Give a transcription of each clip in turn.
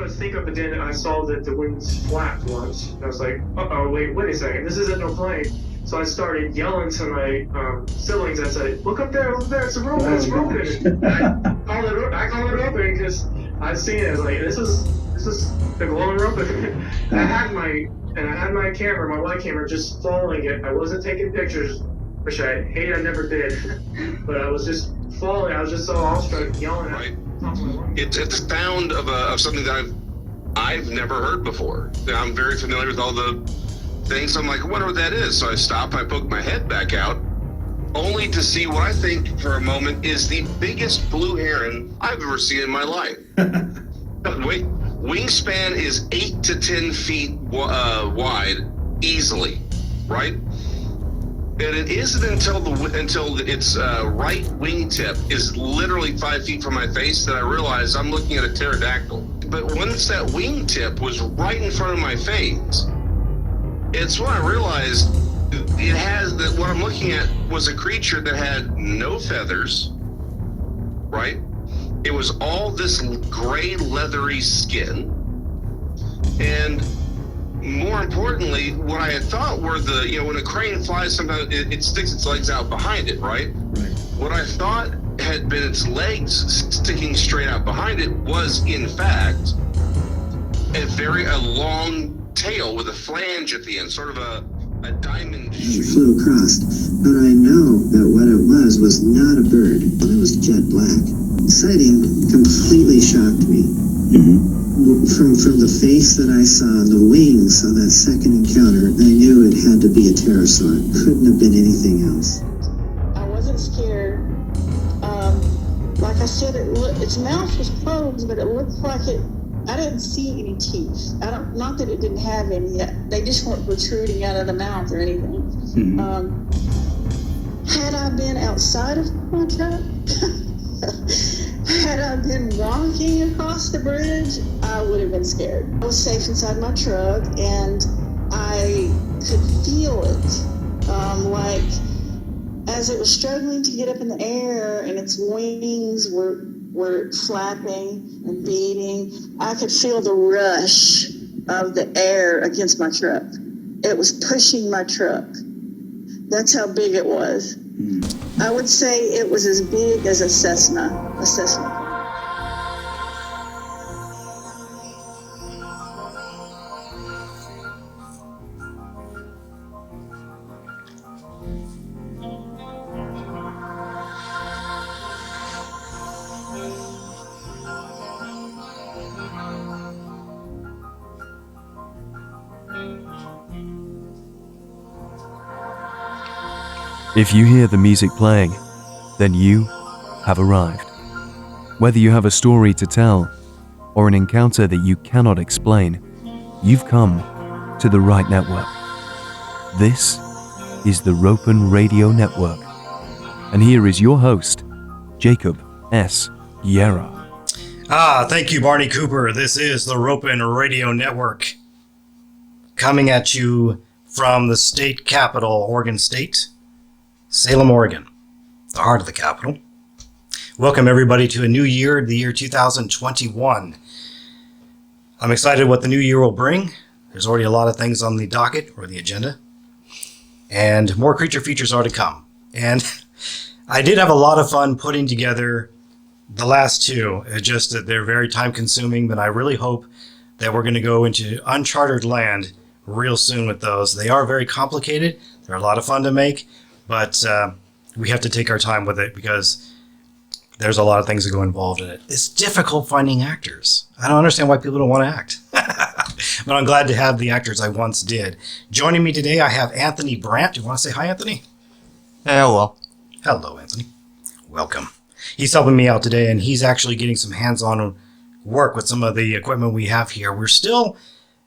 to think of it, then I saw that the wings flapped once. And I was like, uh-oh, wait a second, this isn't no plane. So I started yelling to my siblings. I said, look up there, it's a ropen, it's a ropen. I call it ropen because I've seen it. I was like, this is the glowing ropen. I had my camera, my wide camera, just following it. I wasn't taking pictures, which I hate I never did. But I was just following. I was just so awestruck, yelling at it. It's the sound of something that I've never heard before. I'm very familiar with all the things. I'm like, I wonder what that is. So I stop, I poke my head back out, only to see what I think for a moment is the biggest blue heron I've ever seen in my life. Wait, wingspan is 8 to 10 feet wide, easily, right? And it isn't until its right wingtip is literally 5 feet from my face that I realized I'm looking at a pterodactyl. But once that wingtip was right in front of my face, it's when I realized it has that what I'm looking at was a creature that had no feathers, right? It was all this gray leathery skin, and more importantly, what I had thought were when a crane flies, sometimes it sticks its legs out behind it, right? What I thought had been its legs sticking straight out behind it was, in fact, a long tail with a flange at the end, sort of a diamond shape. It flew across, but I know that what it was not a bird. It was jet black. The sighting completely shocked me. From the face that I saw and the wings on that second encounter, I knew it had to be a pterosaur. Couldn't have been anything else. I wasn't scared. Like I said, its mouth was closed, but it looked like I didn't see any teeth. Not that it didn't have any. They just weren't protruding out of the mouth or anything. Had I been outside of my truck, had I been walking across the bridge, I would have been scared. I was safe inside my truck, and I could feel it, like as it was struggling to get up in the air and its wings were flapping and beating. I could feel the rush of the air against my truck. It was pushing my truck. That's how big it was. I would say it was as big as a Cessna. If you hear the music playing, then you have arrived. Whether you have a story to tell or an encounter that you cannot explain, you've come to the right network. This is the Ropen Radio Network. And here is your host, Jacob S. Guerra. Thank you, Barney Cooper. This is the Ropen Radio Network, coming at you from the state capital, Oregon State, Salem, Oregon, the heart of the capital. Welcome everybody to a new year, the year 2021. I'm excited what the new year will bring. There's already a lot of things on the docket or the agenda, and more creature features are to come. And I did have a lot of fun putting together the last two. It's just that they're very time consuming, but I really hope that we're going to go into uncharted land real soon with those. They are very complicated. They're a lot of fun to make. But we have to take our time with it because there's a lot of things that go involved in it. It's difficult finding actors. I don't understand why people don't want to act. But I'm glad to have the actors I once did. Joining me today, I have Anthony Brandt. Do you want to say hi, Anthony? Hello. Hello, Anthony. Welcome. He's helping me out today, and he's actually getting some hands-on work with some of the equipment we have here. We're still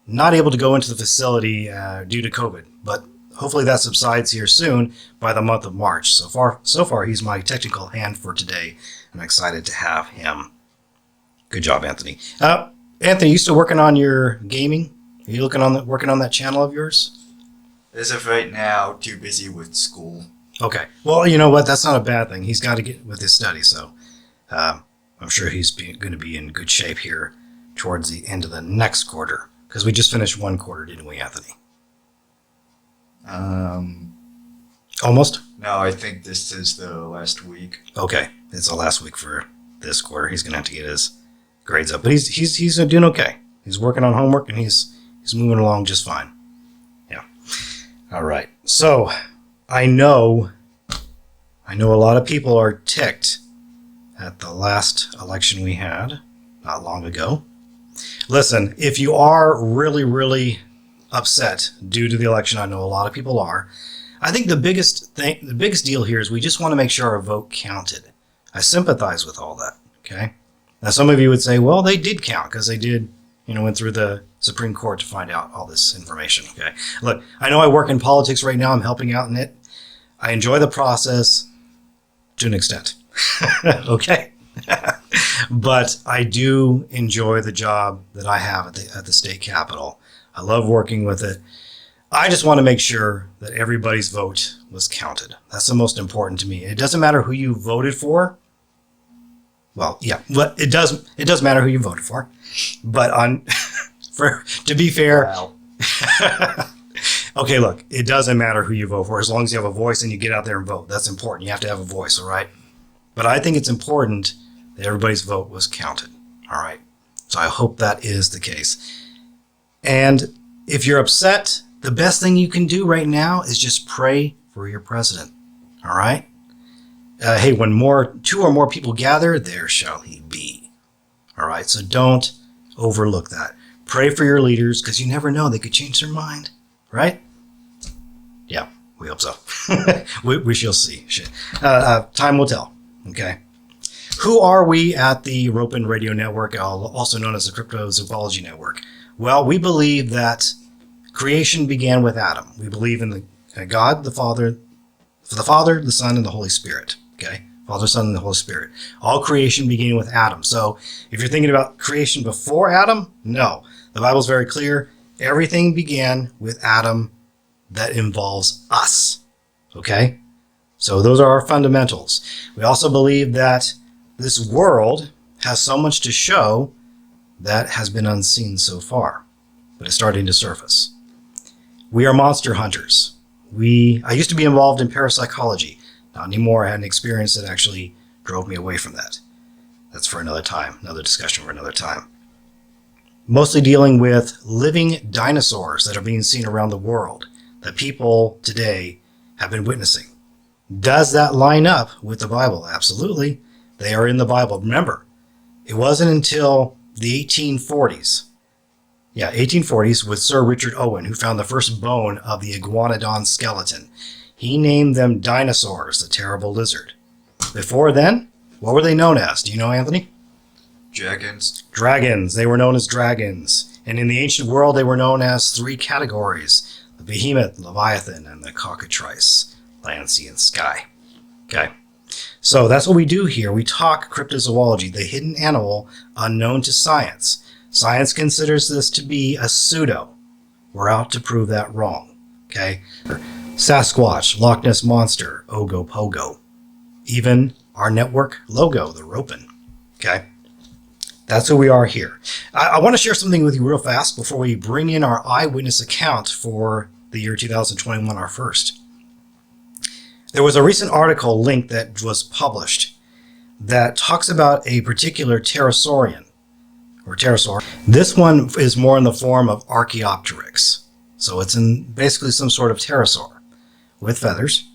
not able to go into the facility due to COVID, but hopefully that subsides here soon by the month of March. So far, he's my technical hand for today. I'm excited to have him. Good job, Anthony. Anthony, you still working on your gaming? Are you working on that channel of yours? As of right now, too busy with school. Okay. Well, you know what? That's not a bad thing. He's got to get with his study, so I'm sure he's going to be in good shape here towards the end of the next quarter? Because we just finished one quarter, didn't we, Anthony? Almost? No, I think this is the last week. Okay, it's the last week for this quarter. He's going to have to get his grades up. But he's doing okay. He's working on homework, and he's moving along just fine. Yeah. All right. So, I know a lot of people are ticked at the last election we had not long ago. Listen, if you are really, really upset due to the election, I know a lot of people are. I think the biggest deal here is we just want to make sure our vote counted. I sympathize with all that, okay? Now, some of you would say, well, they did count because they did, went through the Supreme Court to find out all this information, okay? Look, I know I work in politics right now. I'm helping out in it. I enjoy the process to an extent, okay? But I do enjoy the job that I have at the state capitol. I love working with it. I just want to make sure that everybody's vote was counted. That's the most important to me. It doesn't matter who you voted for. Well, yeah, but it does matter who you voted for. But to be fair, Wow. okay, look, it doesn't matter who you vote for as long as you have a voice and you get out there and vote. That's important. You have to have a voice, all right? But I think it's important that everybody's vote was counted, all right? So I hope that is the case. And if you're upset, the best thing you can do right now is just pray for your president, all right? Hey, when two or more people gather, there shall he be, all right? So don't overlook that. Pray for your leaders because you never know. They could change their mind, right? Yeah, we hope so. we shall see. Time will tell, okay? Who are we at the Ropen Radio Network, also known as the Cryptozoology Network? Well, we believe that creation began with Adam. We believe in the God, the Father, the Son, and the Holy Spirit. Okay? Father, Son, and the Holy Spirit. All creation began with Adam. So if you're thinking about creation before Adam, no. The Bible's very clear. Everything began with Adam that involves us. Okay? So those are our fundamentals. We also believe that this world has so much to show that has been unseen so far, but it's starting to surface. We are monster hunters. I used to be involved in parapsychology. Not anymore. I had an experience that actually drove me away from that. That's for another time, another discussion for another time. Mostly dealing with living dinosaurs that are being seen around the world that people today have been witnessing. Does that line up with the Bible? Absolutely. They are in the Bible. Remember, it wasn't until the 1840s. Yeah, 1840s with Sir Richard Owen, who found the first bone of the iguanodon skeleton. He named them dinosaurs, the terrible lizard. Before then, what were they known as? Do you know, Anthony? Dragons. Dragons. They were known as dragons. And in the ancient world, they were known as three categories: the behemoth, leviathan, and the cockatrice, land, sea, and sky. Okay. So that's what we do here. We talk cryptozoology, the hidden animal unknown to science. Science considers this to be a pseudo. We're out to prove that wrong. Okay? Sasquatch, Loch Ness Monster, Ogopogo. Even our network logo, the Ropen. Okay? That's who we are here. I want to share something with you real fast before we bring in our eyewitness account for the year 2021, our first. There was a recent article link that was published that talks about a particular pterosaurian, or pterosaur. This one is more in the form of Archaeopteryx. So it's in basically some sort of pterosaur with feathers.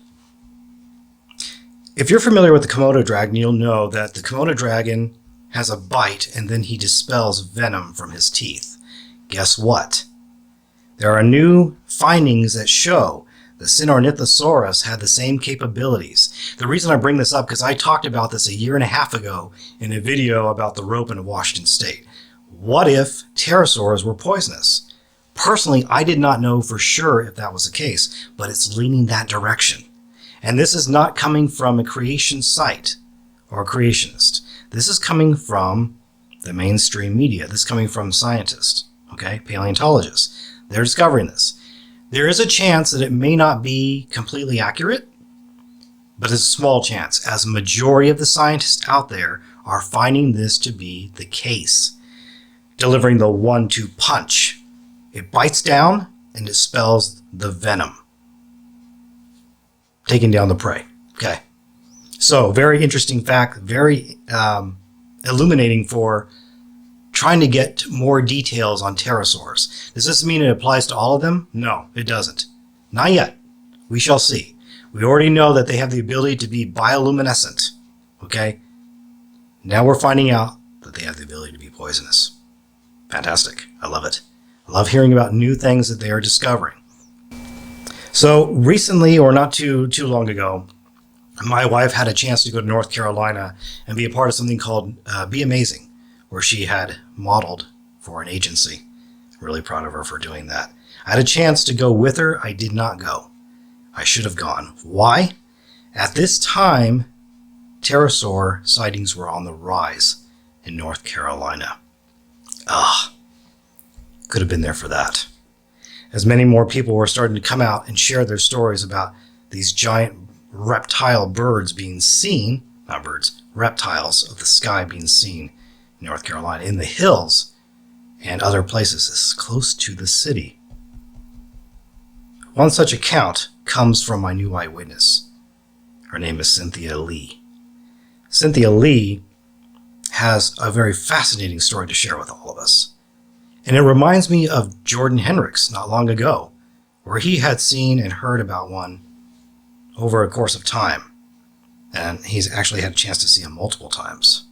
If you're familiar with the Komodo dragon, you'll know that the Komodo dragon has a bite and then he dispels venom from his teeth. Guess what? There are new findings that show the Sinornithosaurus had the same capabilities. The reason I bring this up because I talked about this a year and a half ago in a video about the Ropen of Washington State. What if pterosaurs were poisonous? Personally, I did not know for sure if that was the case, but it's leaning that direction. And this is not coming from a creation site or a creationist. This is coming from the mainstream media. This is coming from scientists, okay, paleontologists. They're discovering this. There is a chance that it may not be completely accurate, but it's a small chance, as a majority of the scientists out there are finding this to be the case. delivering the 1-2 punch. It bites down and expels the venom, taking down the prey. Okay. So, very interesting fact, very illuminating for trying to get more details on pterosaurs. Does this mean it applies to all of them? No, it doesn't. Not yet. We shall see. We already know that they have the ability to be bioluminescent. Okay? Now we're finding out that they have the ability to be poisonous. Fantastic. I love it. I love hearing about new things that they are discovering. So recently, or not too long ago, my wife had a chance to go to North Carolina and be a part of something called Be Amazing, where she had modeled for an agency. I'm really proud of her for doing that. I had a chance to go with her. I did not go. I should have gone. Why? At this time, pterosaur sightings were on the rise in North Carolina. Could have been there for that. As many more people were starting to come out and share their stories about these giant reptile birds being seen, not birds, reptiles of the sky being seen in North Carolina, in the hills and other places as close to the city. One such account comes from my new eyewitness. Her name is Cynthia Lee. Cynthia Lee has a very fascinating story to share with all of us. And it reminds me of Jordan Hendricks not long ago, where he had seen and heard about one over a course of time. And he's actually had a chance to see him multiple times.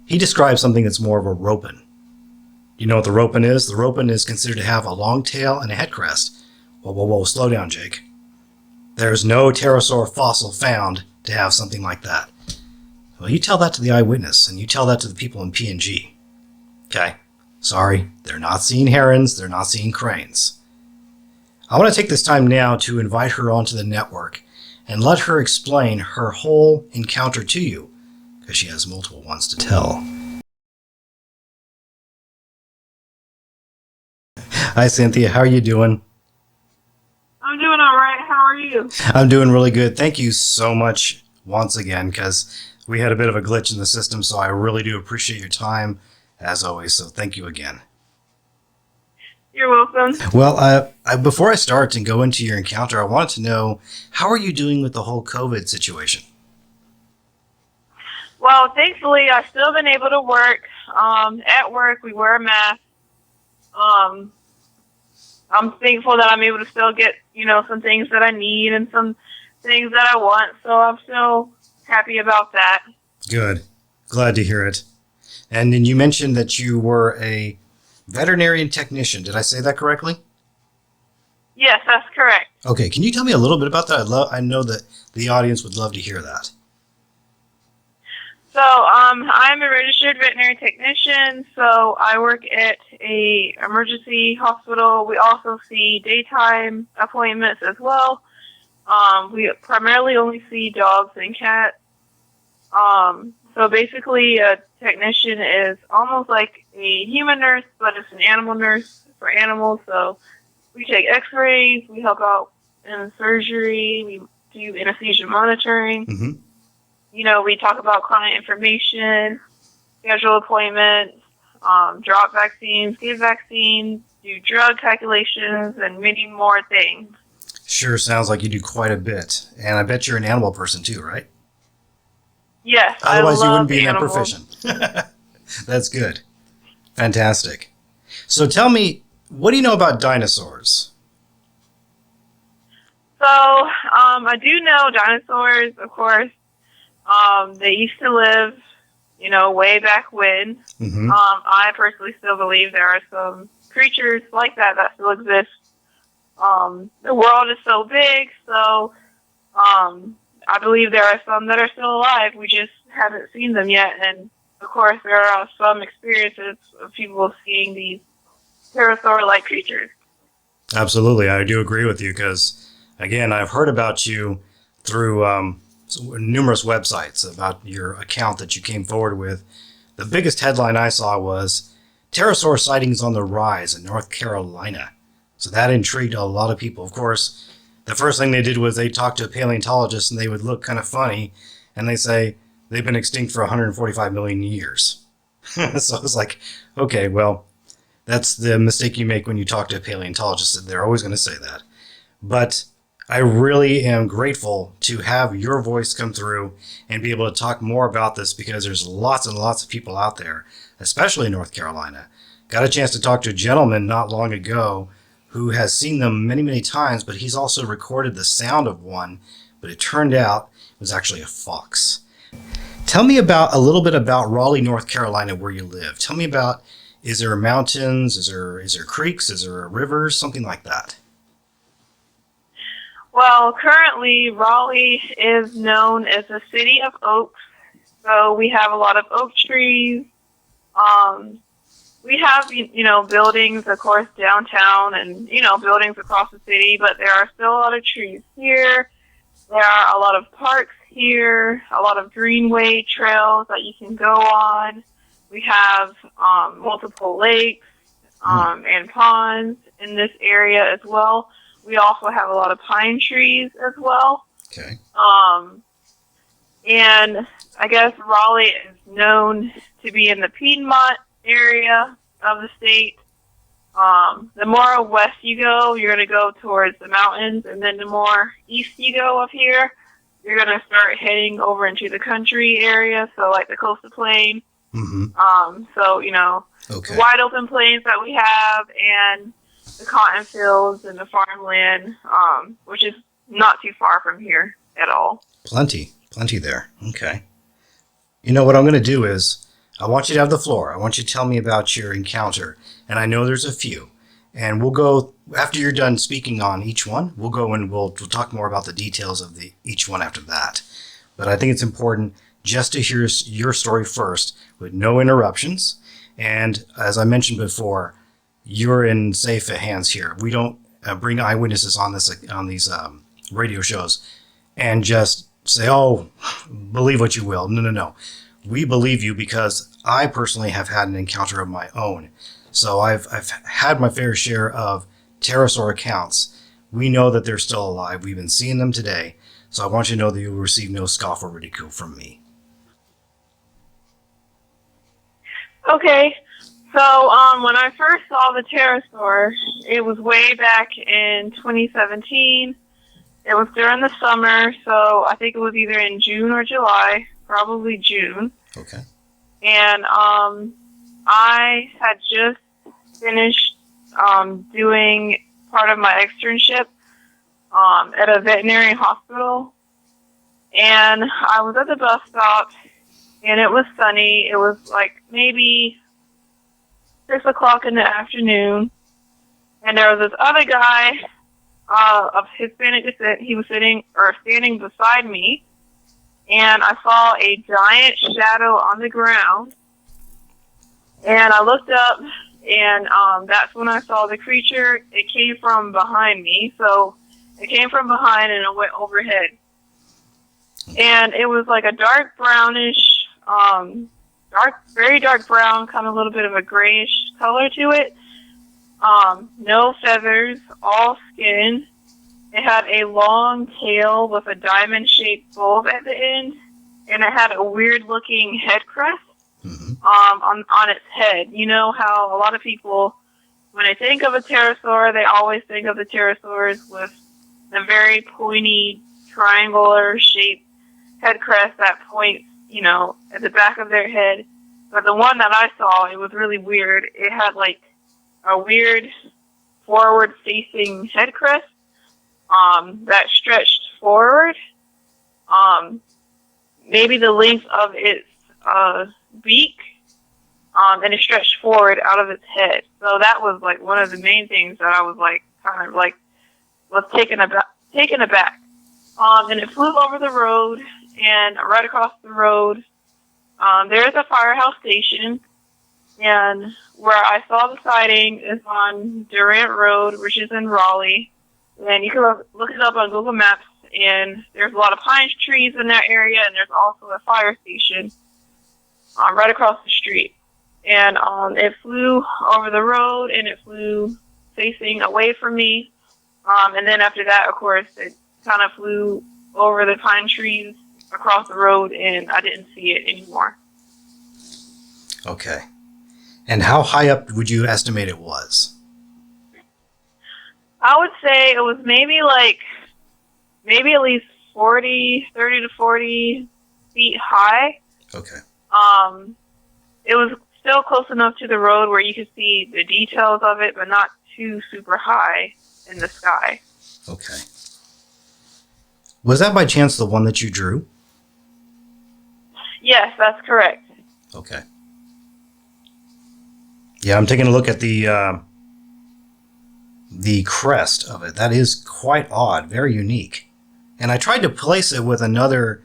He describes something that's more of a ropen. You know what the ropen is? The ropen is considered to have a long tail and a head crest. Whoa, slow down, Jake. There's no pterosaur fossil found to have something like that. Well, you tell that to the eyewitness, and you tell that to the people in P&G. Okay? Sorry, they're not seeing herons, they're not seeing cranes. I want to take this time now to invite her onto the network and let her explain her whole encounter to you, because she has multiple ones to tell. Hi, Cynthia. How are you doing? I'm doing all right. How are you? I'm doing really good. Thank you so much once again, because we had a bit of a glitch in the system, so I really do appreciate your time, as always. So thank you again. You're welcome. Well, before I start and go into your encounter, I wanted to know, how are you doing with the whole COVID situation? Well, thankfully, I've still been able to work. At work, we wear a mask. I'm thankful that I'm able to still get, some things that I need and some things that I want. So I'm still happy about that. Good. Glad to hear it. And then you mentioned that you were a veterinarian technician. Did I say that correctly? Yes, that's correct. Okay. Can you tell me a little bit about that? I know that the audience would love to hear that. So I'm a registered veterinary technician, so I work at a emergency hospital. We also see daytime appointments as well. We primarily only see dogs and cats. So basically a technician is almost like a human nurse, but it's an animal nurse for animals. So we take x-rays, we help out in surgery, we do anesthesia monitoring. Mm-hmm. We talk about client information, schedule appointments, drop vaccines, give vaccines, do drug calculations, and many more things. Sure sounds like you do quite a bit. And I bet you're an animal person too, right? Yes, otherwise I you love wouldn't be animals. in that profession. That's good. Fantastic. So tell me, what do you know about dinosaurs? So, I do know dinosaurs, of course. They used to live, way back when. Mm-hmm. I personally still believe there are some creatures like that still exist. The world is so big, so I believe there are some that are still alive. We just haven't seen them yet. And, of course, there are some experiences of people seeing these pterosaur-like creatures. Absolutely. I do agree with you because, again, I've heard about you through numerous websites about your account that you came forward with. The biggest headline I saw was Pterosaur sightings on the rise in North Carolina. So that intrigued a lot of people. Of course, the first thing they did was they talked to a paleontologist and they would look kind of funny and they say they've been extinct for 145 million years. So I was like, okay, well, that's the mistake you make when you talk to a paleontologist. They're always going to say that. But I really am grateful to have your voice come through and be able to talk more about this, because there's lots and lots of people out there, especially in North Carolina. Got a chance to talk to a gentleman not long ago who has seen them many, many times, but he's also recorded the sound of one, but it turned out it was actually a fox. Tell me about a little bit about Raleigh, North Carolina, where you live. Tell me about, is there mountains, is there creeks, is there rivers, something like that? Well, currently Raleigh is known as the city of oaks, so we have a lot of oak trees. We have, buildings, of course, downtown and, buildings across the city, but there are still a lot of trees here. There are a lot of parks here, a lot of greenway trails that you can go on. We have multiple lakes and ponds in this area as well. We also have a lot of pine trees as well. Okay. And I guess Raleigh is known to be in the Piedmont area of the state. The more west you go, you're going to go towards the mountains, and then the more east you go up here, you're going to start heading over into the country area, so like the coastal plain. Mm-hmm. The wide open plains that we have, and the cotton fields and the farmland, which is not too far from here at all. Plenty there. Okay. You know what I'm going to do is, I want you to have the floor. I want you to tell me about your encounter. And I know there's a few. And we'll go, after you're done speaking on each one, we'll go and we'll talk more about the details of each one after that. But I think it's important just to hear your story first with no interruptions. And as I mentioned before, you're in safe hands here. We don't bring eyewitnesses on these radio shows and just say, oh, believe what you will. No. We believe you because I personally have had an encounter of my own. So I've had my fair share of pterosaur accounts. We know that they're still alive. We've been seeing them today. So I want you to know that you will receive no scoff or ridicule from me. Okay. So when I first saw the pterosaur, it was way back in 2017. It was during the summer, so I think it was either in June or July, probably June. Okay. And I had just finished doing part of my externship at a veterinary hospital. And I was at the bus stop, and it was sunny. It was like maybe 6 o'clock in the afternoon. And there was this other guy of Hispanic descent. He was standing beside me. And I saw a giant shadow on the ground. And I looked up, and that's when I saw the creature. It came from behind me. So it came from behind, and it went overhead. And it was like a dark brownish, very dark brown, kind of a little bit of a grayish color to it. No feathers, all skin. It had a long tail with a diamond-shaped bulb at the end, and it had a weird-looking head crest on its head. You know how a lot of people, when they think of a pterosaur, they always think of the pterosaurs with a very pointy, triangular-shaped head crest that points, at the back of their head. But the one that I saw, it was really weird. It had like a weird forward-facing head crest that stretched forward, maybe the length of its beak, and it stretched forward out of its head. So that was like one of the main things that I was like kind of like was taken aback. And it flew over the road, and right across the road, there's a firehouse station. And where I saw the sighting is on Durant Road, which is in Raleigh. And you can look it up on Google Maps, and there's a lot of pine trees in that area, and there's also a fire station right across the street. And it flew over the road, and it flew facing away from me. And then after that, of course, it kind of flew over the pine trees across the road, and I didn't see it anymore. Okay. And how high up would you estimate it was? I would say it was maybe at least 30 to 40 feet high. Okay. It was still close enough to the road where you could see the details of it, but not too super high in the sky. Okay. Was that by chance the one that you drew? Yes, that's correct. Okay. Yeah, I'm taking a look at the crest of it. That is quite odd, very unique. And I tried to place it with another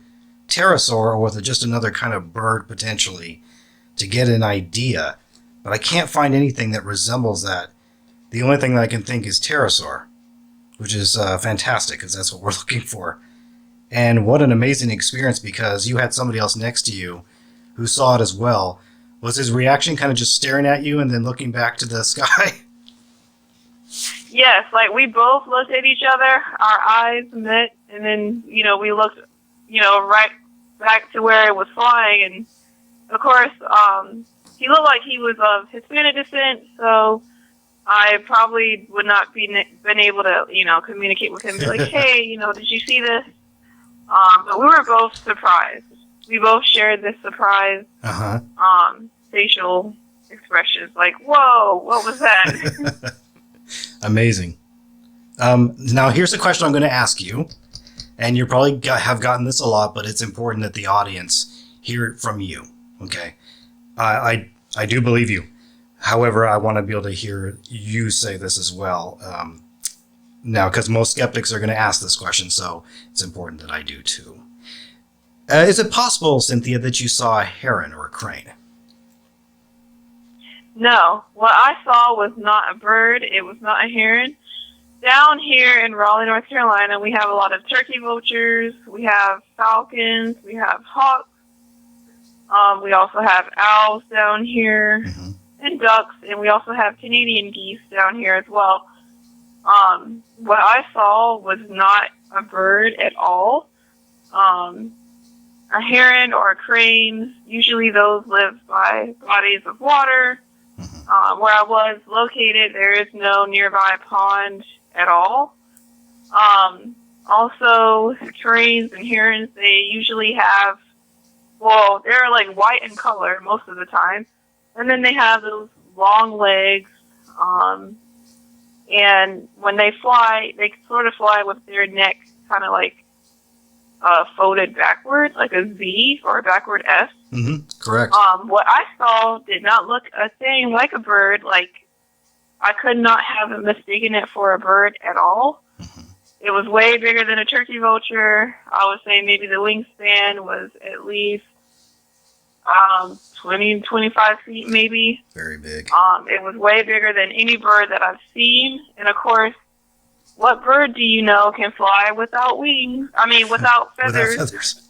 pterosaur or with just another kind of bird potentially to get an idea, but I can't find anything that resembles that. The only thing that I can think is pterosaur, which is fantastic because that's what we're looking for. And what an amazing experience, because you had somebody else next to you who saw it as well. Was his reaction kind of just staring at you and then looking back to the sky? Yes, like we both looked at each other, our eyes met, and then, we looked, right back to where it was flying. And of course, he looked like he was of Hispanic descent, so I probably would not been able to, communicate with him, be like, hey, did you see this? But we were both surprised. We both shared this surprise, facial expressions, like, whoa, what was that? Amazing. Now, here's a question I'm going to ask you, and you probably have gotten this a lot, but it's important that the audience hear it from you, okay? I do believe you. However, I want to be able to hear you say this as well. Now, because most skeptics are going to ask this question, so it's important that I do too. Is it possible, Cynthia, that you saw a heron or a crane? No. What I saw was not a bird. It was not a heron. Down here in Raleigh, North Carolina, we have a lot of turkey vultures. We have falcons. We have hawks. We also have owls down here, and ducks, and we also have Canadian geese down here as well. What I saw was not a bird at all. A heron or a crane, usually those live by bodies of water. Where I was located, there is no nearby pond at all. Also, cranes and herons, they usually have, they're like white in color most of the time. And then they have those long legs. And when they fly, they sort of fly with their neck kind of like folded backwards, like a Z or a backward S. Correct. What I saw did not look a thing like a bird. Like, I could not have mistaken it for a bird at all. It was way bigger than a turkey vulture. I would say maybe the wingspan was at least 20, 25 feet maybe. Very big. It was way bigger than any bird that I've seen. And of course, what bird do you know can fly without wings? I mean, without feathers. Without feathers.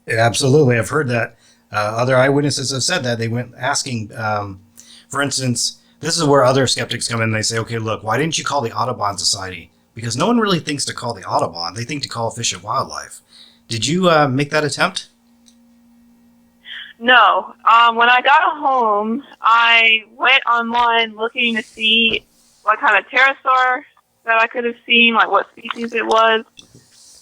Yeah, absolutely. I've heard that. Other eyewitnesses have said that. They went asking, for instance, this is where other skeptics come in and they say, okay, look, why didn't you call the Audubon Society? Because no one really thinks to call the Audubon. They think to call Fish and Wildlife. Did you make that attempt? No. When I got home, I went online looking to see what kind of pterosaur that I could have seen, like what species it was.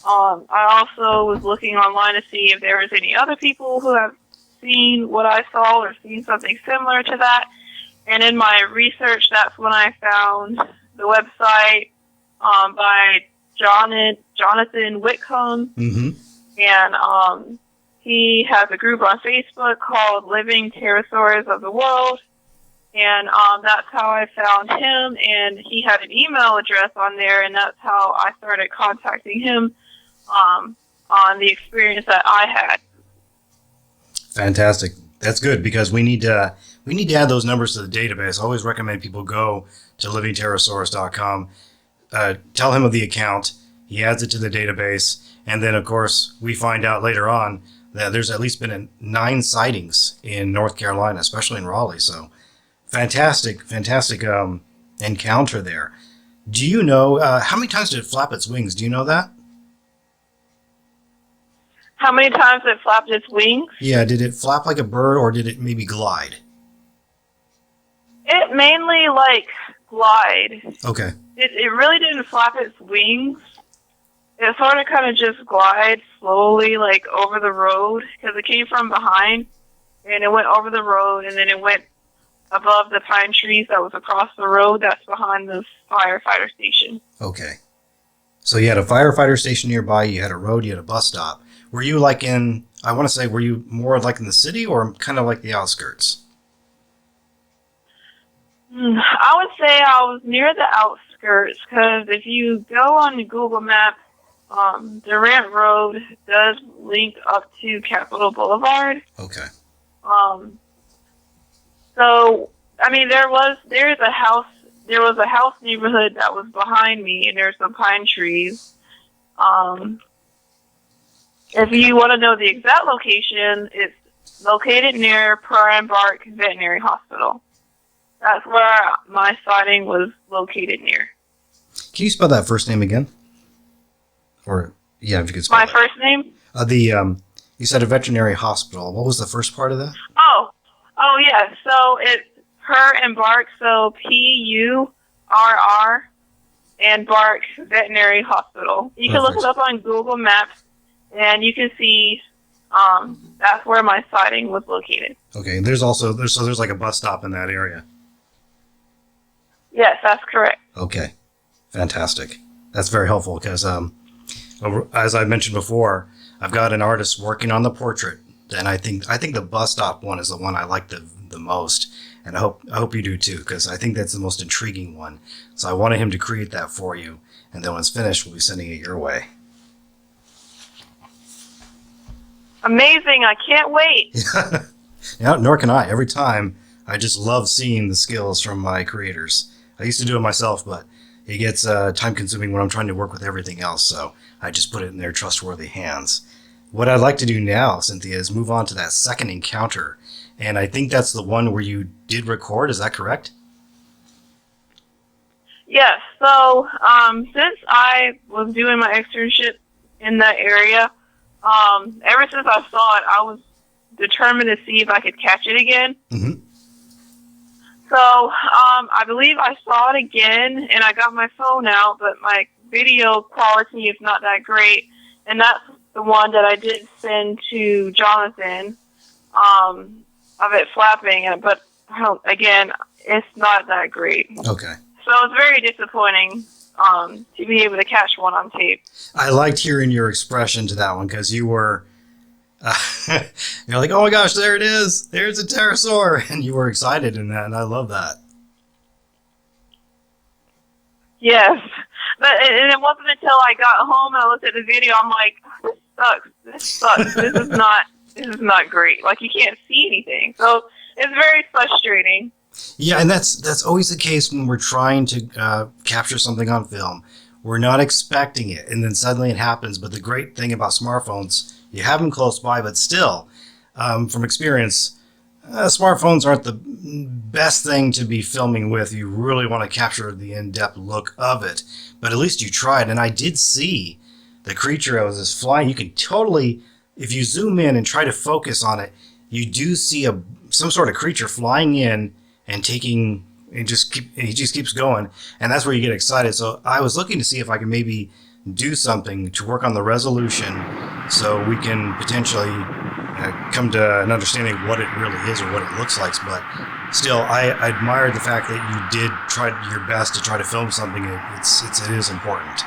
I also was looking online to see if there was any other people who have seen what I saw or seen something similar to that. And in my research, that's when I found the website by Jonathan Whitcomb. And he has a group on Facebook called Living Pterosaurs of the World. And that's how I found him. And he had an email address on there, and that's how I started contacting him on the experience that I had. Fantastic. That's good, because we need to add those numbers to the database. I always recommend people go to livingpterosaurs.com, tell him of the account, he adds it to the database, and then of course we find out later on that there's at least been 9 sightings in North Carolina, especially in Raleigh. So fantastic encounter there. Do you know how many times did it flap its wings? Do you know that? How many times it flapped its wings? Yeah, did it flap like a bird, or did it maybe glide? It mainly like glide. Okay. It really didn't flap its wings. It sort of kind of just glide slowly like over the road because it came from behind and it went over the road and then it went above the pine trees that was across the road that's behind the firefighter station. Okay. So you had a firefighter station nearby, you had a road, you had a bus stop. Were you like were you more like in the city or kind of like the outskirts? I would say I was near the outskirts because if you go on the Google Map, Durant Road does link up to Capitol Boulevard. Okay. So, I mean, there was a house neighborhood that was behind me, and there's some pine trees. If you want to know the exact location, it's located near Pearl and Bark Veterinary Hospital. That's where my sighting was located near. Can you spell that first name again? Or, yeah, if you could spell My it. first name? You said a veterinary hospital. What was the first part of that? Oh yeah. So it's Pearl and Bark, so Purr and Bark Veterinary Hospital. You can look it up on Google Maps, and you can see that's where my sighting was located. Okay, there's like a bus stop in that area. Yes, that's correct. Okay, fantastic. That's very helpful because, as I mentioned before, I've got an artist working on the portrait, and I think the bus stop one is the one I like the most, and I hope you do too, because I think that's the most intriguing one. So I wanted him to create that for you, and then when it's finished, we'll be sending it your way. Amazing! I can't wait. Yeah, nor can I. Every time, I just love seeing the skills from my creators. I used to do it myself, but it gets time-consuming when I'm trying to work with everything else, so I just put it in their trustworthy hands. What I'd like to do now, Cynthia, is move on to that second encounter, and I think that's the one where you did record. Is that correct? Yes. So, since I was doing my externship in that area, ever since I saw it, I was determined to see if I could catch it again. Mm-hmm. So, I believe I saw it again, and I got my phone out, but my video quality is not that great, and that's the one that I did send to Jonathan, of it flapping, but again, it's not that great. Okay. So it's very disappointing to be able to catch one on tape. I liked hearing your expression to that one because you were, you're like, oh my gosh, there it is. There's a pterosaur. And you were excited in that, and I love that. Yes. And it wasn't until I got home and I looked at the video, I'm like, this sucks. This is not great. Like, you can't see anything. So it's very frustrating. Yeah, and that's always the case when we're trying to capture something on film. We're not expecting it, and then suddenly it happens. But the great thing about smartphones, you have them close by, but still, from experience, smartphones aren't the best thing to be filming with. You really want to capture the in-depth look of it. But at least you tried, and I did see the creature that was just flying. You can totally, if you zoom in and try to focus on it, you do see some sort of creature flying in and taking, he just keeps going, and that's where you get excited. So I was looking to see if I could maybe do something to work on the resolution so we can potentially come to an understanding of what it really is or what it looks like. But still, I admired the fact that you did try your best to try to film something. It is important.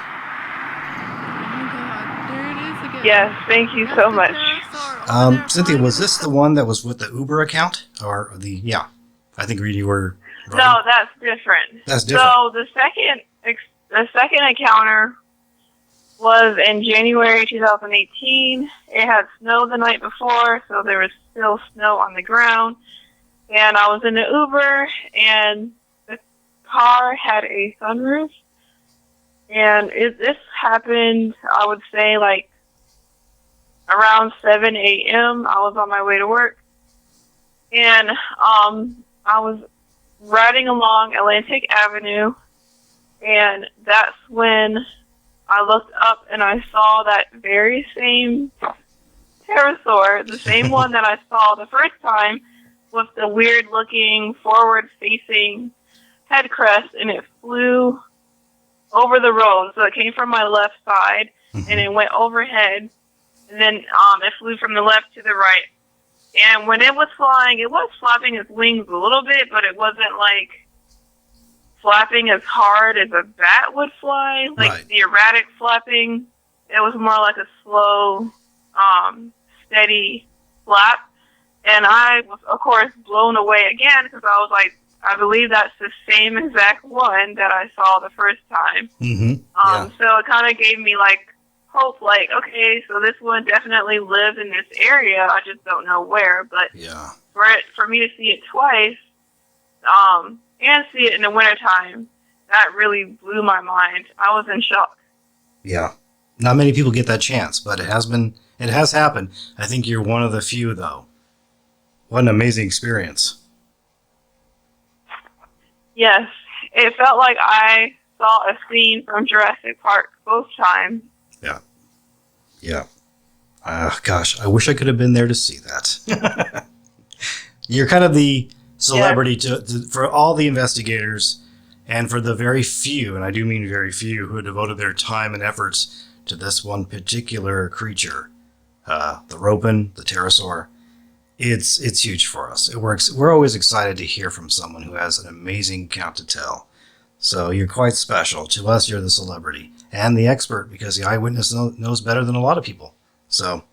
Yes, thank you so much. Cynthia, was this the one that was with the Uber account? Or yeah, I think you were running. No, that's different. That's different. So the second encounter was in January 2018. It had snowed the night before, so there was still snow on the ground. And I was in the Uber, and the car had a sunroof. And this happened, I would say, like, around 7 a.m. I was on my way to work. And I was riding along Atlantic Avenue, and that's when I looked up and I saw that very same pterosaur, the same one that I saw the first time with the weird-looking, forward-facing head crest, and it flew over the road. So it came from my left side, and it went overhead, and then it flew from the left to the right. And when it was flying, it was flapping its wings a little bit, but it wasn't like flapping as hard as a bat would fly, like the erratic flapping. It was more like a slow, steady flap. And I was, of course, blown away again because I was like, I believe that's the same exact one that I saw the first time. So it kind of gave me like hope, like, okay, so this one definitely lives in this area. I just don't know where. But for me to see it twice, and see it in the wintertime, that really blew my mind. I was in shock. Yeah. Not many people get that chance, but it has happened. I think you're one of the few, though. What an amazing experience. Yes. It felt like I saw a scene from Jurassic Park both times. Yeah. Yeah. Gosh, I wish I could have been there to see that. You're kind of the celebrity for all the investigators and for the very few, and I do mean very few, who devoted their time and efforts to this one particular creature, the Ropen, the Pterosaur. It's huge for us. It works. We're always excited to hear from someone who has an amazing account to tell. So you're quite special. To us, you're the celebrity and the expert, because the eyewitness knows better than a lot of people. So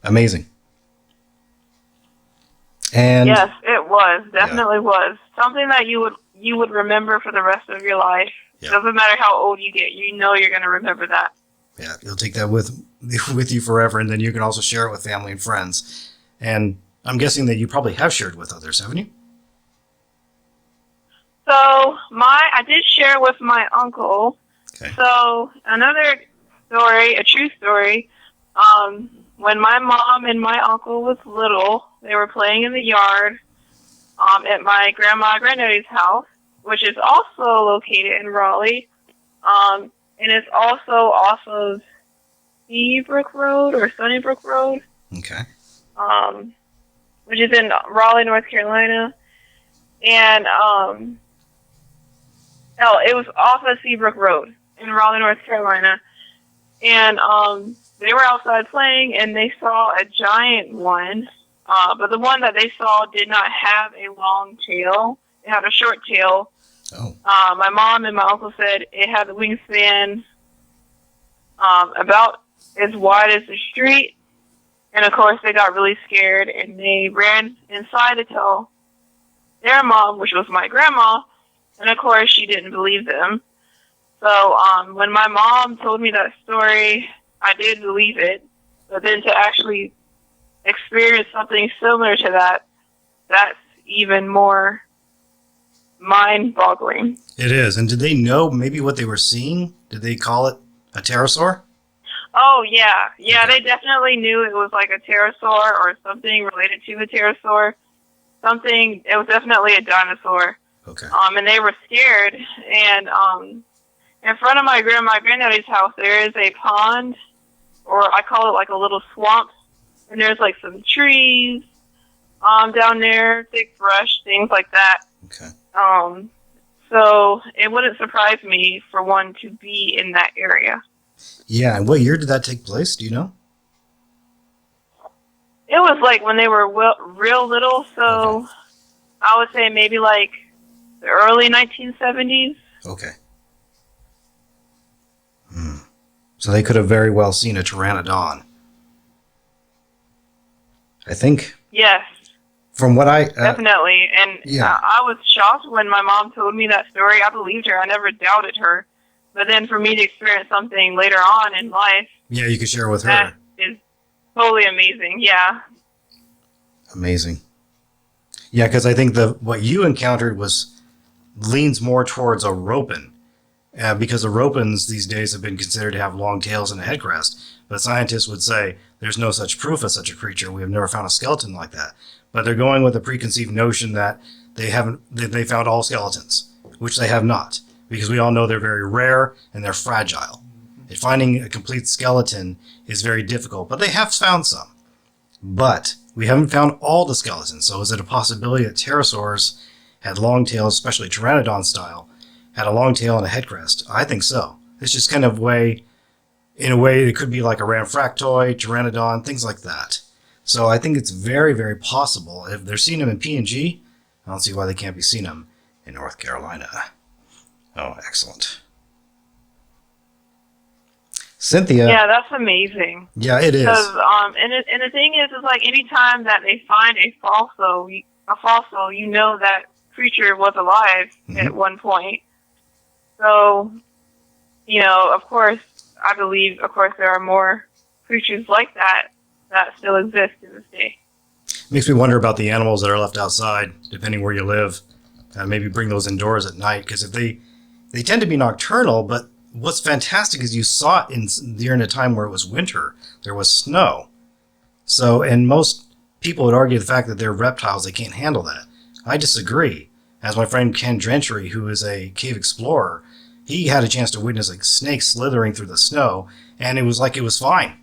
amazing. And yes, it was. Definitely was. Something that you would remember for the rest of your life. Yeah. Doesn't matter how old you get, you know you're going to remember that. Yeah, you'll take that with you forever, and then you can also share it with family and friends. And I'm guessing that you probably have shared with others, haven't you? So I did share with my uncle. Okay. So another story, a true story. When my mom and my uncle was little, they were playing in the yard at my granddaddy's house, which is also located in Raleigh. And it's also off of Seabrook Road or Sunnybrook Road. Okay. Which is in Raleigh, North Carolina. And it was off of Seabrook Road in Raleigh, North Carolina. And they were outside playing, and they saw a giant one. But the one that they saw did not have a long tail. It had a short tail. Oh. My mom and my uncle said it had the wingspan about as wide as the street. And, of course, they got really scared, and they ran inside to tell their mom, which was my grandma. And, of course, she didn't believe them. So when my mom told me that story, I did believe it. But then to actually experience something similar to that, that's even more mind-boggling. It is. And did they know maybe what they were seeing? Did they call it a pterosaur? Oh, yeah. Yeah, they definitely knew it was like a pterosaur or something related to a pterosaur. It was definitely a dinosaur. Okay. And they were scared. And in front of my granddaddy's house, there is a pond, or I call it like a little swamp. And there's like some trees down there, thick brush, things like that. Okay. So it wouldn't surprise me for one to be in that area. Yeah, and what year did that take place? Do you know? It was like when they were real little, so I would say maybe like the early 1970s. Okay. So they could have very well seen a pteranodon. I think. Yes. From what I... definitely. And I was shocked when my mom told me that story. I believed her. I never doubted her. But then for me to experience something later on in life... Yeah, you could share with her. That is totally amazing. Yeah. Amazing. Yeah, because I think what you encountered leans more towards a ropen. Because the ropens these days have been considered to have long tails and a head crest. But scientists would say there's no such proof of such a creature. We have never found a skeleton like that. But they're going with a preconceived notion that they found all skeletons, which they have not. Because we all know they're very rare and they're fragile. And finding a complete skeleton is very difficult, but they have found some. But we haven't found all the skeletons. So is it a possibility that pterosaurs had long tails, especially pteranodon style, had a long tail and a head crest? I think so. It's just kind of in a way, it could be like a ramfractoid, pteranodon, things like that. So I think it's very, very possible. If they're seeing them in PNG, I don't see why they can't be seeing them in North Carolina. Oh, excellent. Cynthia. Yeah, that's amazing. Yeah, it is. Because and the thing is like anytime that they find a fossil, you know that creature was alive at one point. So, of course, I believe, there are more creatures like that still exist to this day. Makes me wonder about the animals that are left outside, depending where you live. Maybe bring those indoors at night, because if they tend to be nocturnal, but what's fantastic is you saw it during a time where it was winter. There was snow. So, and most people would argue the fact that they're reptiles, they can't handle that. I disagree. As my friend Ken Gentry, who is a cave explorer, he had a chance to witness a snake slithering through the snow, and it was like it was fine.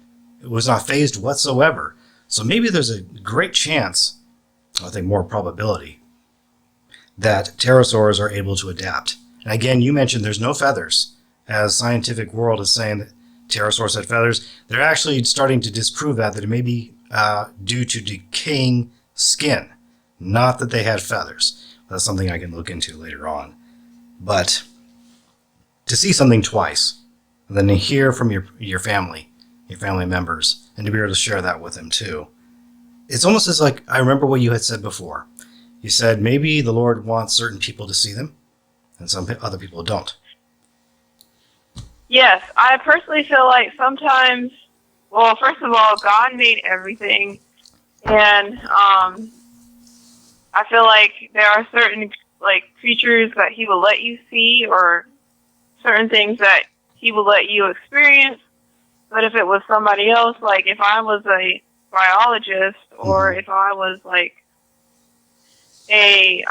It was not phased whatsoever. So maybe there's a great chance, I think more probability, that pterosaurs are able to adapt. And again, you mentioned there's no feathers. As scientific world is saying that pterosaurs had feathers, they're actually starting to disprove that it may be due to decaying skin, not that they had feathers. That's something I can look into later on. But to see something twice, and then to hear from your family members, and to be able to share that with them too. It's almost as like, I remember what you had said before. You said maybe the Lord wants certain people to see them, and some other people don't. Yes, I personally feel like sometimes, well, first of all, God made everything, and I feel like there are certain creatures that He will let you see, or certain things that He will let you experience. But if it was somebody else, like if I was a biologist, or if I was like a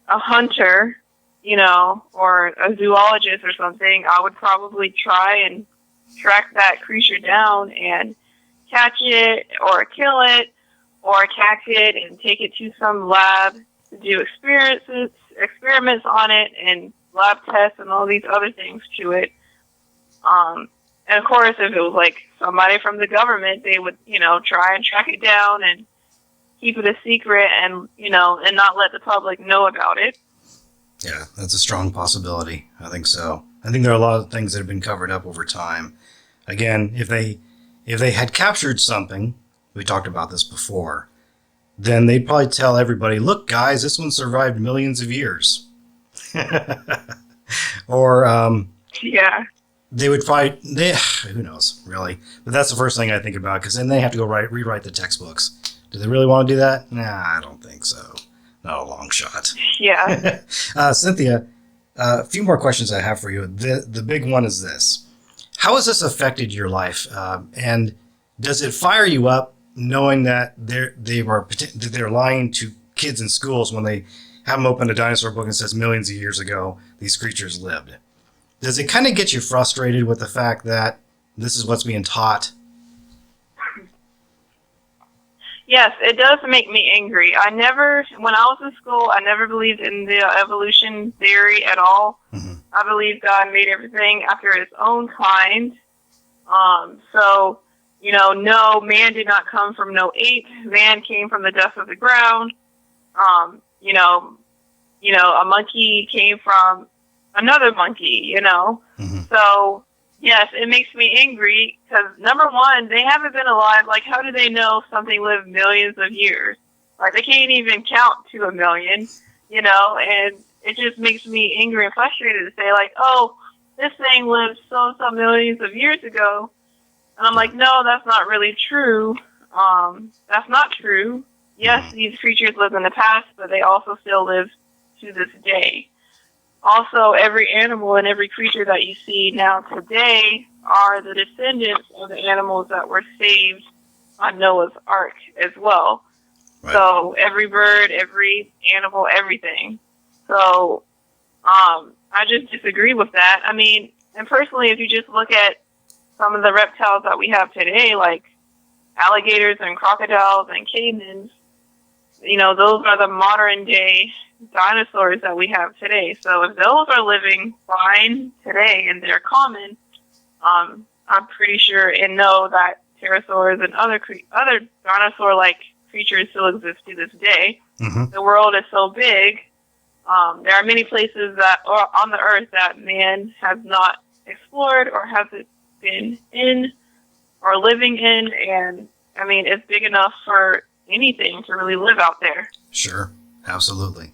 hunter, or a zoologist or something, I would probably try and track that creature down and catch it or kill it or catch it and take it to some lab to do experiments on it and lab tests and all these other things to it. And of course, if it was like somebody from the government, they would, try and track it down and keep it a secret and, and not let the public know about it. Yeah, that's a strong possibility. I think so. I think there are a lot of things that have been covered up over time. Again, if they had captured something, we talked about this before, then they'd probably tell everybody, look, guys, this one survived millions of years. Or, yeah. They would probably, who knows, really. But that's the first thing I think about, because then they have to go rewrite the textbooks. Do they really want to do that? Nah, I don't think so. Not a long shot. Yeah. Cynthia, a few more questions I have for you. The big one is this. How has this affected your life? And does it fire you up knowing that they're lying to kids in schools when they have them open a dinosaur book and says millions of years ago these creatures lived? Does it kind of get you frustrated with the fact that this is what's being taught? Yes, it does make me angry. When I was in school, I never believed in the evolution theory at all. Mm-hmm. I believe God made everything after His own kind. So, no, man did not come from no ape. Man came from the dust of the ground. A monkey came from another monkey, Mm-hmm. So, yes, it makes me angry because, number one, they haven't been alive. Like, how do they know something lived millions of years? Like, they can't even count to 1 million, and it just makes me angry and frustrated to say, like, oh, this thing lived so millions of years ago. And I'm like, no, that's not really true. That's not true. Yes, these creatures lived in the past, but they also still live to this day. Also, every animal and every creature that you see now today are the descendants of the animals that were saved on Noah's Ark as well. Right. So every bird, every animal, everything. So I just disagree with that. I mean, and personally, if you just look at some of the reptiles that we have today, like alligators and crocodiles and caimans, you know, those are the modern day dinosaurs that we have today. So if those are living fine today and they're common, I'm pretty sure and know that pterosaurs and other dinosaur-like creatures still exist to this day. Mm-hmm. The world is so big. There are many places that are on the earth that man has not explored or hasn't been in or living in, and I mean, it's big enough for anything to really live out there. Sure, absolutely.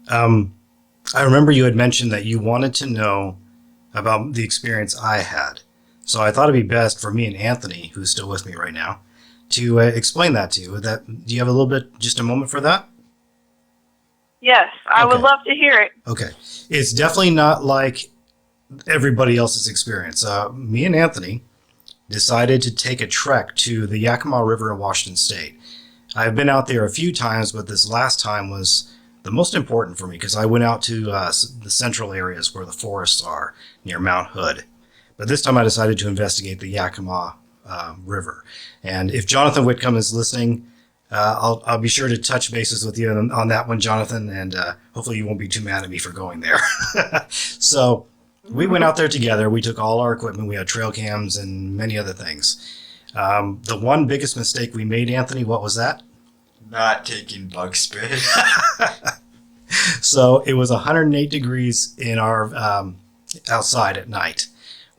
I remember you had mentioned that you wanted to know about the experience I had. So I thought it'd be best for me and Anthony, who's still with me right now, to explain that to you. Do you have a little bit, just a moment for that? Yes, I would love to hear it. Okay. It's definitely not like everybody else's experience. Me and Anthony decided to take a trek to the Yakima River in Washington State. I've been out there a few times, but this last time was the most important for me because I went out to the central areas where the forests are near Mount Hood. But this time I decided to investigate the Yakima River. And if Jonathan Whitcomb is listening, I'll be sure to touch bases with you on that one, Jonathan, and hopefully you won't be too mad at me for going there. So we went out there together. We took all our equipment. We had trail cams and many other things. The one biggest mistake we made, Anthony, what was that? Not taking bug spray. So it was 108 degrees in our outside at night.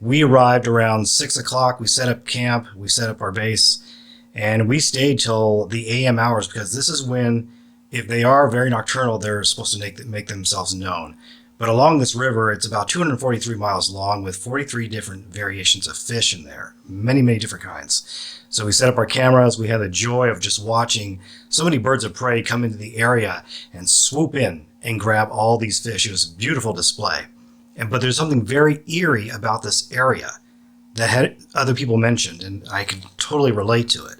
We arrived around 6 o'clock. We set up camp. We set up our base. And we stayed till the AM hours because this is when, if they are very nocturnal, they're supposed to make themselves known. But along this river, it's about 243 miles long with 43 different variations of fish in there. Many, many different kinds. So we set up our cameras. We had the joy of just watching so many birds of prey come into the area and swoop in and grab all these fish. It was a beautiful display. But there's something very eerie about this area that had other people mentioned, and I can totally relate to it.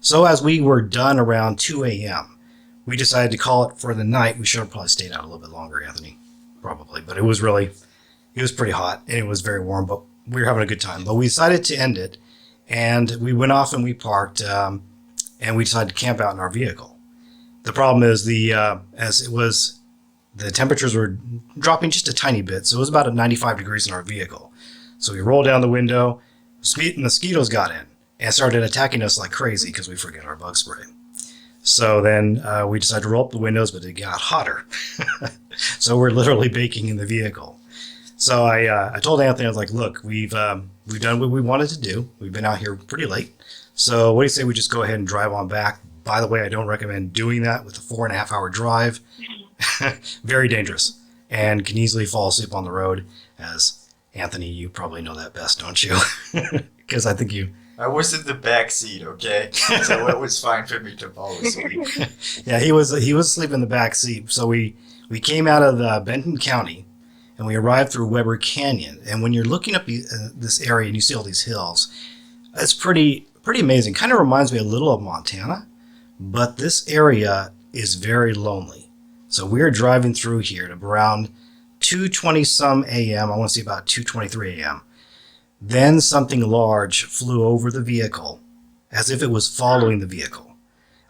So as we were done around 2 a.m., we decided to call it for the night. We should have probably stayed out a little bit longer, Anthony, probably. But it was pretty hot, and it was very warm, but we were having a good time. But we decided to end it, and we went off and we parked, and we decided to camp out in our vehicle. The problem is the temperatures were dropping just a tiny bit, so it was about 95 degrees in our vehicle. So we rolled down the window, mosquitoes got in and started attacking us like crazy because we forgot our bug spray. So then we decided to roll up the windows, but it got hotter. So we're literally baking in the vehicle. So I told Anthony, I was like, look, we've done what we wanted to do. We've been out here pretty late. So what do you say we just go ahead and drive on back? By the way, I don't recommend doing that with a 4.5 hour drive. Very dangerous and can easily fall asleep on the road. As Anthony, you probably know that best, don't you? Because I think you... I was in the back seat, okay? So it was fine for me to fall asleep. Yeah, he was asleep in the back seat. So we came out of Benton County and we arrived through Weber Canyon. And when you're looking up this area and you see all these hills, it's pretty amazing. Kind of reminds me a little of Montana, but this area is very lonely. So we're driving through here at around 2:20 some a.m. I want to say about 2:23 a.m. Then something large flew over the vehicle as if it was following the vehicle.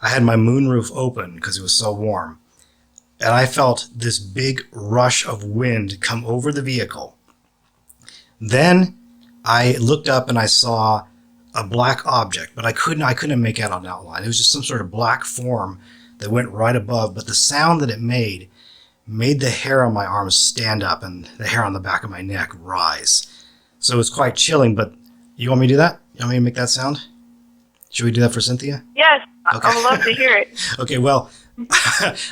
I had my moonroof open because it was so warm. And I felt this big rush of wind come over the vehicle. Then I looked up and I saw a black object, but I couldn't make out an outline. It was just some sort of black form that went right above, but the sound that it made the hair on my arms stand up and the hair on the back of my neck rise. So it was quite chilling, but you want me to do that? You want me to make that sound? Should we do that for Cynthia? Yes, Okay. I would love to hear it. Okay, well,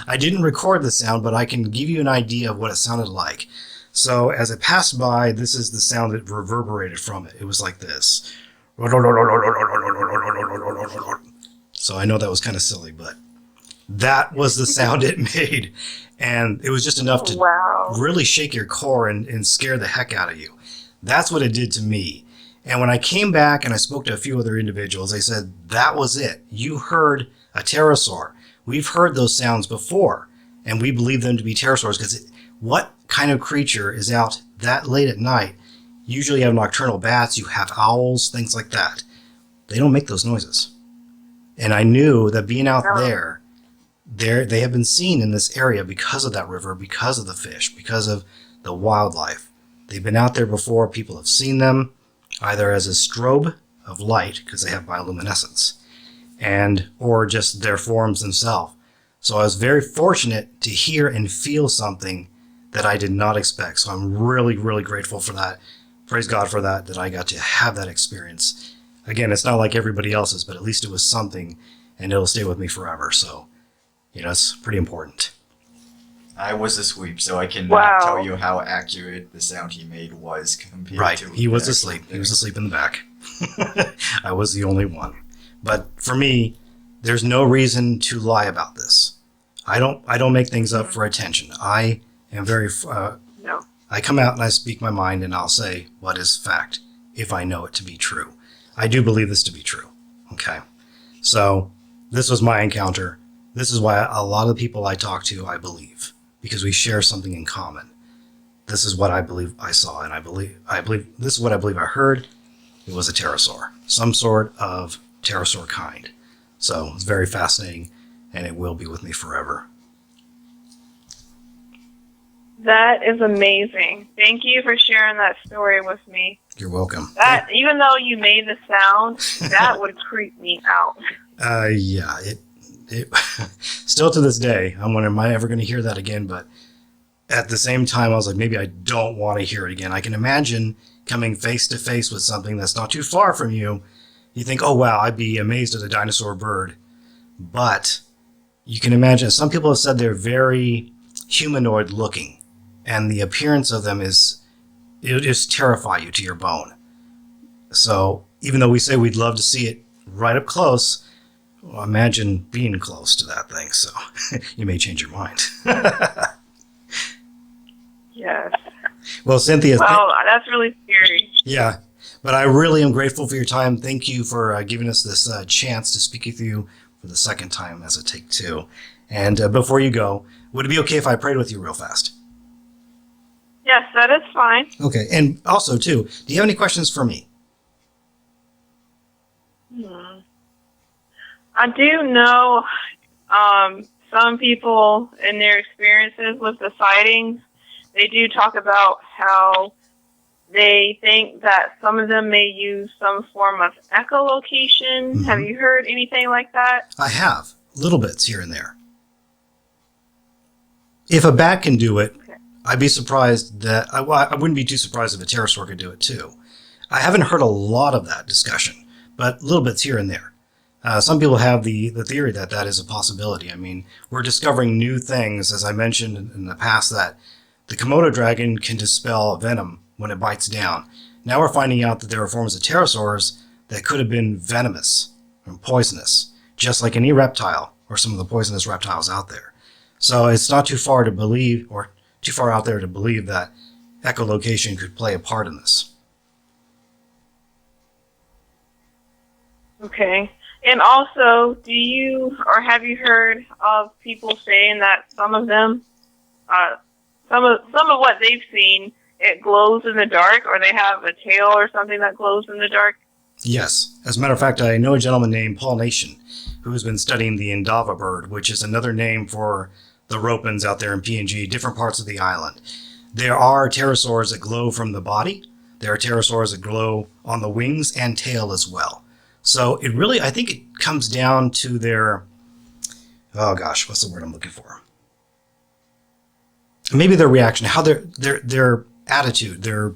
I didn't record the sound, but I can give you an idea of what it sounded like. So as it passed by, this is the sound that reverberated from it. It was like this. So I know that was kind of silly, but that was the sound it made. And it was just enough to really shake your core and scare the heck out of you. That's what it did to me. And when I came back and I spoke to a few other individuals, they said, that was it. You heard a pterosaur. We've heard those sounds before, and we believe them to be pterosaurs because what kind of creature is out that late at night? Usually you have nocturnal bats, you have owls, things like that. they don't make those noises. And I knew that being out there, they have been seen in this area because of that river, because of the fish, because of the wildlife. They've been out there before. People have seen them either as a strobe of light, because they have bioluminescence, or just their forms themselves. So I was very fortunate to hear and feel something that I did not expect. So I'm really, really grateful for that. Praise God for that I got to have that experience. Again, it's not like everybody else's, but at least it was something, and it'll stay with me forever. So, it's pretty important. I was asleep, so I can tell you how accurate the sound he made was compared to... Right, he was asleep. He was asleep in the back. I was the only one. But for me, there's no reason to lie about this. I don't make things up for attention. I am very... No. I come out and I speak my mind, and I'll say what is fact if I know it to be true. I do believe this to be true. Okay? So this was my encounter. This is why a lot of the people I talk to, I believe, because we share something in common. This is what I believe I saw, and I believe this is what I believe I heard. It was a pterosaur, some sort of pterosaur kind. So it's very fascinating, and it will be with me forever. That is amazing. Thank you for sharing that story with me. You're welcome. That, even though you made the sound, that would creep me out. Yeah, it still to this day, I'm wondering, am I ever going to hear that again? But at the same time, I was like, maybe I don't want to hear it again. I can imagine coming face to face with something that's not too far from you. You think, oh, wow, I'd be amazed at a dinosaur bird. But you can imagine, some people have said they're very humanoid looking. And the appearance of them it'll just terrify you to your bone. So even though we say we'd love to see it right up close, well, imagine being close to that thing. So you may change your mind. Yes. Well, Cynthia. Well, that's really scary. Yeah. But I really am grateful for your time. Thank you for giving us this chance to speak with you for the second time as a take two. And before you go, would it be okay if I prayed with you real fast? Yes, that is fine. Okay. And also, too, do you have any questions for me? I do know some people in their experiences with the sightings, they do talk about how they think that some of them may use some form of echolocation. Mm-hmm. Have you heard anything like that? I have. Little bits here and there. If a bat can do it, okay, I'd be surprised that... I wouldn't be too surprised if a pterosaur could do it too. I haven't heard a lot of that discussion, but little bits here and there. Some people have the theory that that is a possibility. I mean, we're discovering new things, as I mentioned in the past, that the Komodo dragon can dispel venom when it bites down. Now we're finding out that there are forms of pterosaurs that could have been venomous and poisonous, just like any reptile or some of the poisonous reptiles out there. So it's not too far to believe, or too far out there to believe, that echolocation could play a part in this. Okay. And also, do you or have you heard of people saying that some of them, some of what they've seen, it glows in the dark, or they have a tail or something that glows in the dark? Yes. As a matter of fact, I know a gentleman named Paul Nation who has been studying the Indava bird, which is another name for the ropens out there in PNG, different parts of the island. There are pterosaurs that glow from the body. There are pterosaurs that glow on the wings and tail as well. So it really, I think it comes down to their, oh gosh, what's the word I'm looking for? Maybe their reaction, how their attitude,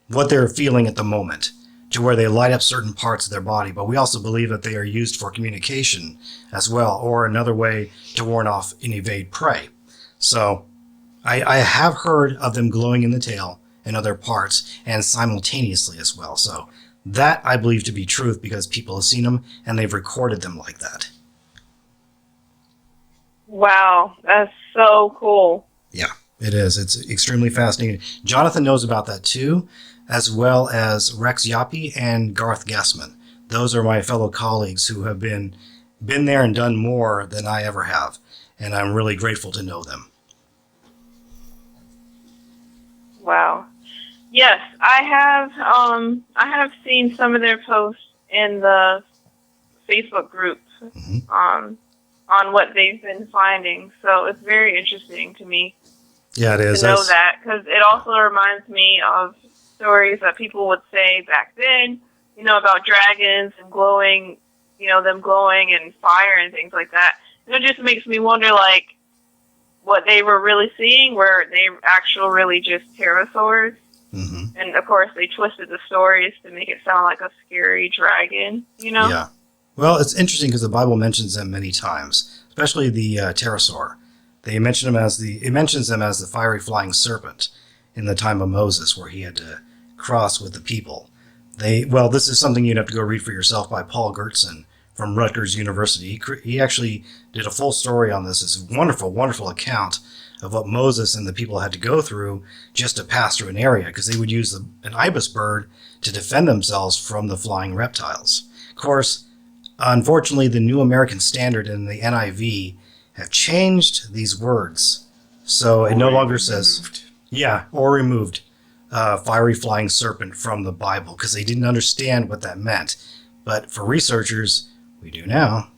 what they're feeling at the moment, to where they light up certain parts of their body. But we also believe that they are used for communication as well, or another way to warn off and evade prey. So I have heard of them glowing in the tail and other parts, and simultaneously as well. So that I believe to be truth, because people have seen them and they've recorded them like that. Wow, that's so cool. Yeah, it is. It's extremely fascinating. Jonathan knows about that too, as well as Rex Yappy and Garth Gassman. Those are my fellow colleagues who have been there and done more than I ever have, and I'm really grateful to know them. Wow. Yes, I have seen some of their posts, in the Facebook group on what they've been finding. So it's very interesting to me. Yeah, it is. To know that, because it also reminds me of stories that people would say back then, about dragons and glowing, them glowing and fire and things like that. And it just makes me wonder, like, what they were really seeing, were they really just pterosaurs? Mm-hmm. And of course, they twisted the stories to make it sound like a scary dragon, Yeah. Well, it's interesting because the Bible mentions them many times, especially the pterosaur. It mentions them as the fiery flying serpent in the time of Moses, where he had to cross with the people. This is something you'd have to go read for yourself by Paul Gertson from Rutgers University. He actually did a full story on this. It's a wonderful, wonderful account of what Moses and the people had to go through just to pass through an area, because they would use an ibis bird to defend themselves from the flying reptiles. Of course, unfortunately, the New American Standard and the NIV have changed these words. So it no longer says, or removed fiery flying serpent from the Bible, because they didn't understand what that meant. But for researchers, we do now.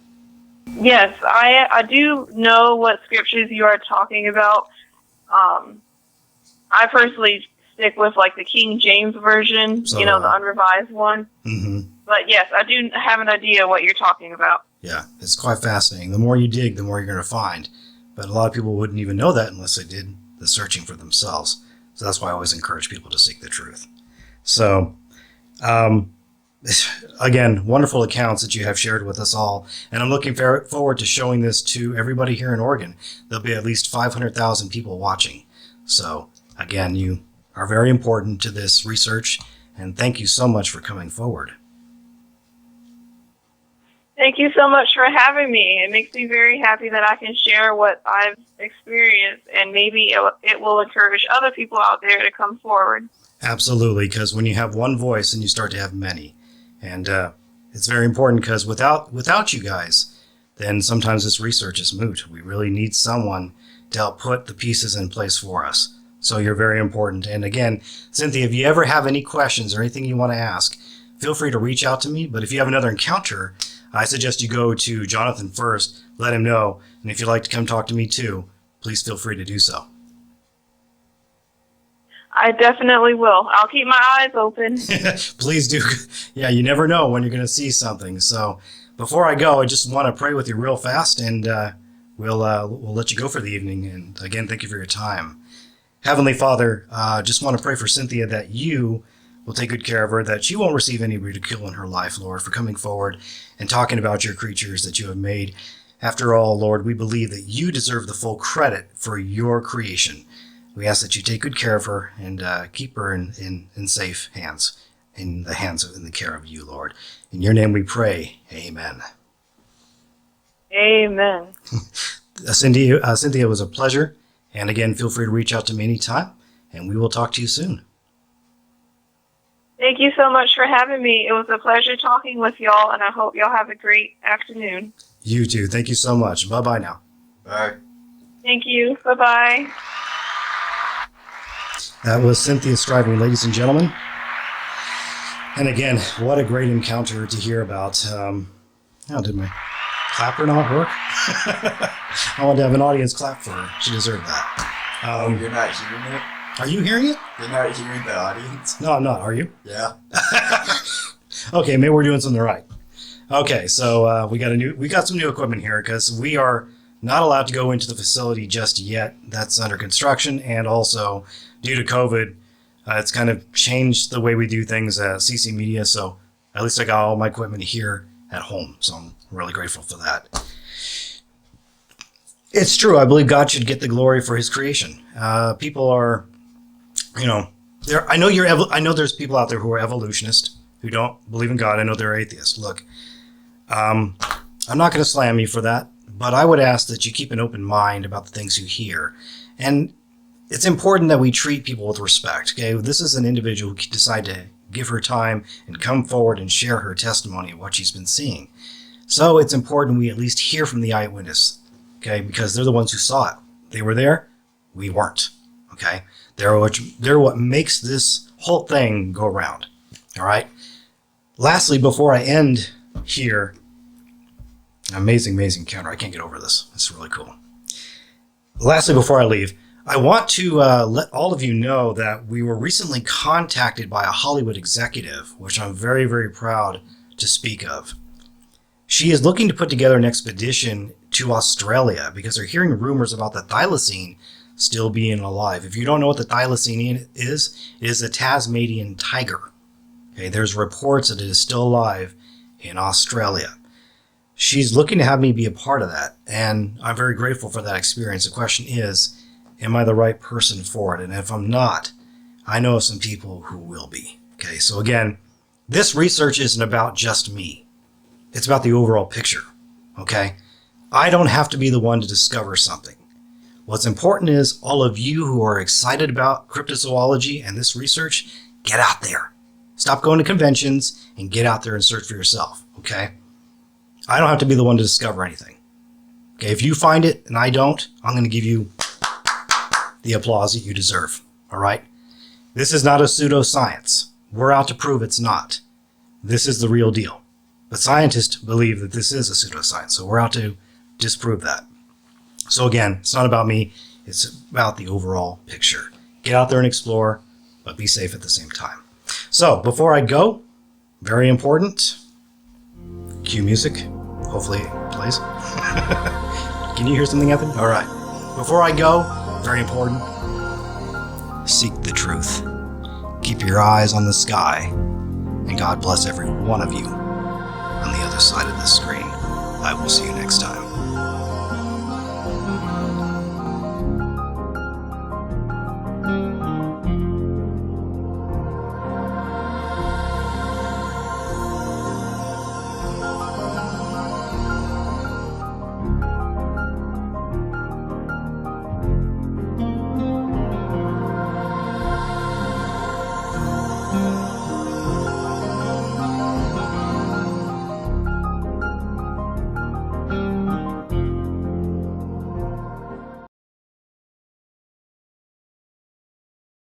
Yes, I do know what scriptures you are talking about. I personally stick with like the King James version, the unrevised one. Mm-hmm. But yes, I do have an idea what you're talking about. Yeah, it's quite fascinating. The more you dig, the more you're going to find. But a lot of people wouldn't even know that unless they did the searching for themselves. So that's why I always encourage people to seek the truth. So, again, wonderful accounts that you have shared with us all. And I'm looking forward to showing this to everybody here in Oregon. There'll be at least 500,000 people watching. So, again, you are very important to this research. And thank you so much for coming forward. Thank you so much for having me. It makes me very happy that I can share what I've experienced, and maybe it will encourage other people out there to come forward. Absolutely, because when you have one voice, and you start to have many. And it's very important, because without you guys, then sometimes this research is moot. We really need someone to help put the pieces in place for us. So you're very important. And again, Cynthia, if you ever have any questions or anything you want to ask, feel free to reach out to me. But if you have another encounter, I suggest you go to Jonathan first, let him know, and if you'd like to come talk to me too, please feel free to do so. I definitely will. I'll keep my eyes open. Please do. Yeah, you never know when you're going to see something. So before I go, I just want to pray with you real fast, and we'll let you go for the evening. And again, thank you for your time. Heavenly Father, just want to pray for Cynthia that you will take good care of her, that she won't receive any ridicule in her life, Lord, for coming forward and talking about your creatures that you have made. After all, Lord, we believe that you deserve the full credit for your creation. We ask that you take good care of her and keep her in safe hands, in the care of you, Lord. In your name we pray. Amen. Amen. Cynthia, it was a pleasure. And again, feel free to reach out to me anytime, and we will talk to you soon. Thank you so much for having me. It was a pleasure talking with y'all, and I hope y'all have a great afternoon. You too. Thank you so much. Bye-bye now. Bye. Thank you. Bye-bye. That was Cynthia Striving, ladies and gentlemen. And again, what a great encounter to hear about. Did my clapper not work? I wanted to have an audience clap for her. She deserved that. You're not hearing it? Are you hearing it? You're not hearing the audience? No, I'm not. Are you? Yeah. Okay, maybe we're doing something right. Okay, so we got some new equipment here, because we are not allowed to go into the facility just yet. That's under construction, and also due to COVID, it's kind of changed the way we do things at CC Media. So at least I got all my equipment here at home, so I'm really grateful for that. It's true. I believe God should get the glory for His creation. People are, I know there's people out there who are evolutionists who don't believe in God. I know they're atheists. Look, I'm not going to slam you for that, but I would ask that you keep an open mind about the things you hear. And it's important that we treat people with respect. Okay, this is an individual who decided to give her time and come forward and share her testimony of what she's been seeing. So it's important we at least hear from the eyewitness. Okay, because they're the ones who saw it. They were there. We weren't. Okay, they're what makes this whole thing go around. All right. Lastly, before I end here, amazing encounter. I can't get over this. It's really cool. Lastly, before I leave, I want to let all of you know that we were recently contacted by a Hollywood executive, which I'm very, very proud to speak of. She is looking to put together an expedition to Australia because they're hearing rumors about the thylacine still being alive. If you don't know what the thylacine is, it is a Tasmanian tiger. Okay, there's reports that it is still alive in Australia. She's looking to have me be a part of that, and I'm very grateful for that experience. The question is, am I the right person for it? And if I'm not, I know some people who will be. Okay, so again, this research isn't about just me. It's about the overall picture, okay? I don't have to be the one to discover something. What's important is all of you who are excited about cryptozoology and this research, get out there. Stop going to conventions and get out there and search for yourself, okay? I don't have to be the one to discover anything. Okay, if you find it and I don't, I'm going to give you the applause that you deserve, all right? This is not a pseudoscience. We're out to prove it's not. This is the real deal. But scientists believe that this is a pseudoscience, so we're out to disprove that. So again, it's not about me. It's about the overall picture. Get out there and explore, but be safe at the same time. So before I go, very important, cue music. Hopefully it plays. Can you hear something, Evan? All right. Before I go, very important, seek the truth. Keep your eyes on the sky, and God bless every one of you on the other side of the screen. I will see you next time.